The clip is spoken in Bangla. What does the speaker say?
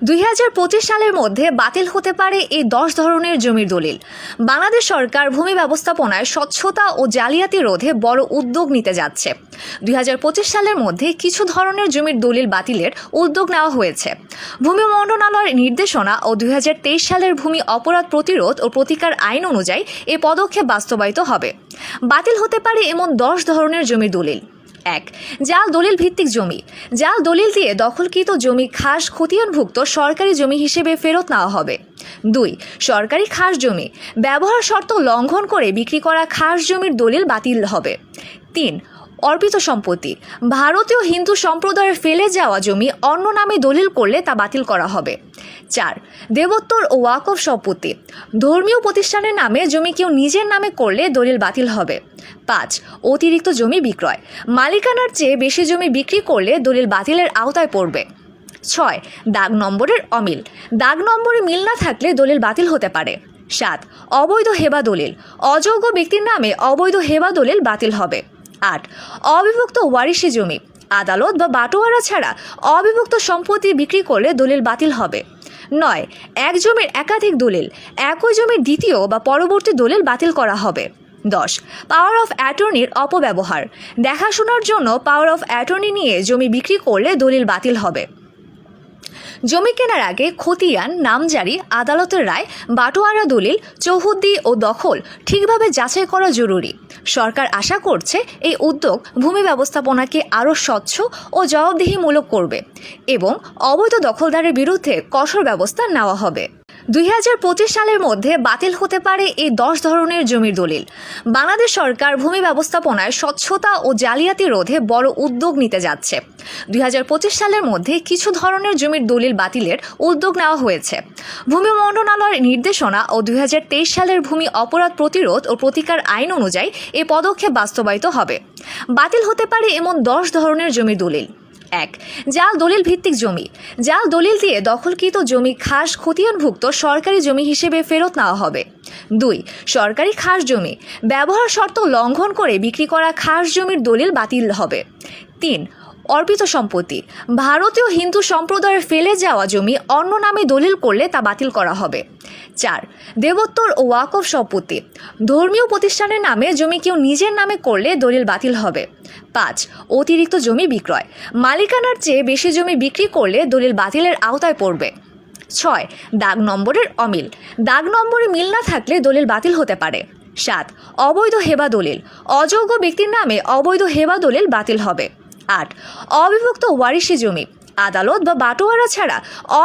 2025 সালের মধ্যে বাতিল হতে পারে এই 10 ধরনের জমির দলিল। বাংলাদেশ সরকার ভূমি ব্যবস্থাপনায় স্বচ্ছতা ও জালিয়াতি রোধে বড় উদ্যোগ নিতে যাচ্ছে। 2025 সালের মধ্যে কিছু ধরনের জমির দলিল বাতিলের উদ্যোগ নেওয়া হয়েছে। ভূমি মন্ত্রণালয়ের নির্দেশনা ও 2023 সালের ভূমি অপরাধ প্রতিরোধ ও প্রতিকার আইন অনুযায়ী এই পদক্ষেপ বাস্তবায়িত হবে। বাতিল হতে পারে এমন 10 ধরনের জমির দলিল। 1. জাল দলিল ভিত্তিক জমি। জাল দলিল দিয়ে দখলকৃত জমি খাস খতিয়ানভুক্ত সরকারি জমি হিসেবে ফেরত নেওয়া হবে। 2. সরকারি খাস জমি। ব্যবহার শর্ত লঙ্ঘন করে বিক্রি করা খাস জমির দলিল বাতিল হবে। 3. অর্পিত সম্পত্তি। ভারতীয় হিন্দু সম্প্রদায়ের ফেলে যাওয়া জমি অন্য নামে দলিল করলে তা বাতিল করা হবে। 4. দেবোত্তর ও ওয়াকফ সম্পত্তি। ধর্মীয় প্রতিষ্ঠানের নামে জমি কেউ নিজের নামে করলে দলিল বাতিল হবে। 5. অতিরিক্ত জমি বিক্রয়। মালিকানার চেয়ে বেশি জমি বিক্রি করলে দলিল বাতিলের আওতায় পড়বে। 6. দাগ নম্বরের অমিল। দাগ নম্বরে মিল না থাকলে দলিল বাতিল হতে পারে। 7. অবৈধ হেবা দলিল। অযোগ্য ব্যক্তির নামে অবৈধ হেবা দলিল বাতিল হবে। 8. অবিভক্ত ওয়ারিশি জমি। আদালত বা বাটোয়ারা ছাড়া অবিভক্ত সম্পত্তি বিক্রি করলে দলিল বাতিল হবে। 9. এক জমির একাধিক দলিল। একই জমির দ্বিতীয় বা পরবর্তী দলিল বাতিল করা হবে। 10. পাওয়ার অফ অ্যাটর্নির অপব্যবহার। দেখাশোনার জন্য পাওয়ার অফ অ্যাটর্নি নিয়ে জমি বিক্রি করলে দলিল বাতিল হবে। জমি কেনার আগে খতিয়ান, নামজারি, আদালতের রায়, বাটোয়ারা দলিল, চৌহদ্দি ও দখল ঠিকভাবে যাচাই করা জরুরি। সরকার আশা করছে এই উদ্যোগ ভূমি ব্যবস্থাপনাকে আরও স্বচ্ছ ও জবাবদিহিমূলক করবে এবং অবৈধ দখলদারের বিরুদ্ধে কঠোর ব্যবস্থা নেওয়া হবে। 2025 সালের মধ্যে বাতিল হতে পারে এই 10 ধরনের জমির দলিল। বাংলাদেশ সরকার ভূমি ব্যবস্থাপনায় স্বচ্ছতা ও জালিয়াতি রোধে বড় উদ্যোগ নিতে যাচ্ছে। 2025 সালের মধ্যে কিছু ধরনের জমির দলিল বাতিলের উদ্যোগ নেওয়া হয়েছে। ভূমি মন্ত্রণালয়ের নির্দেশনা ও 2023 সালের ভূমি অপরাধ প্রতিরোধ ও প্রতিকার আইন অনুযায়ী এই পদক্ষেপ বাস্তবায়িত হবে। বাতিল হতে পারে এমন 10 ধরনের জমির দলিল। 1. জাল দলিল ভিত্তিক জমি। জাল দলিল দিয়ে দখলকৃত জমি খাস খতিয়ানভুক্ত সরকারি জমি হিসেবে ফেরত নেওয়া হবে। 2. সরকারি খাস জমি। ব্যবহার শর্ত লঙ্ঘন করে বিক্রি করা খাস জমির দলিল বাতিল হবে। 3. অর্পিত সম্পত্তি। ভারতীয় হিন্দু সম্প্রদায়ের ফেলে যাওয়া জমি অন্য নামে দলিল করলে তা বাতিল করা হবে। 4. দেবোত্তর ও ওয়াকফ সম্পত্তি। ধর্মীয় প্রতিষ্ঠানের নামে জমি কেউ নিজের নামে করলে দলিল বাতিল হবে। 5. অতিরিক্ত জমি বিক্রয়। মালিকানার চেয়ে বেশি জমি বিক্রি করলে দলিল বাতিলের আওতায় পড়বে। 6. দাগ নম্বরের অমিল। দাগ নম্বরে মিল না থাকলে দলিল বাতিল হতে পারে। 7. অবৈধ হেবা দলিল। অযোগ্য ব্যক্তির নামে অবৈধ হেবা দলিল বাতিল হবে। 8. অবিভক্ত ওয়ারিশি জমি। আদালত বা বাটোয়ারা ছাড়া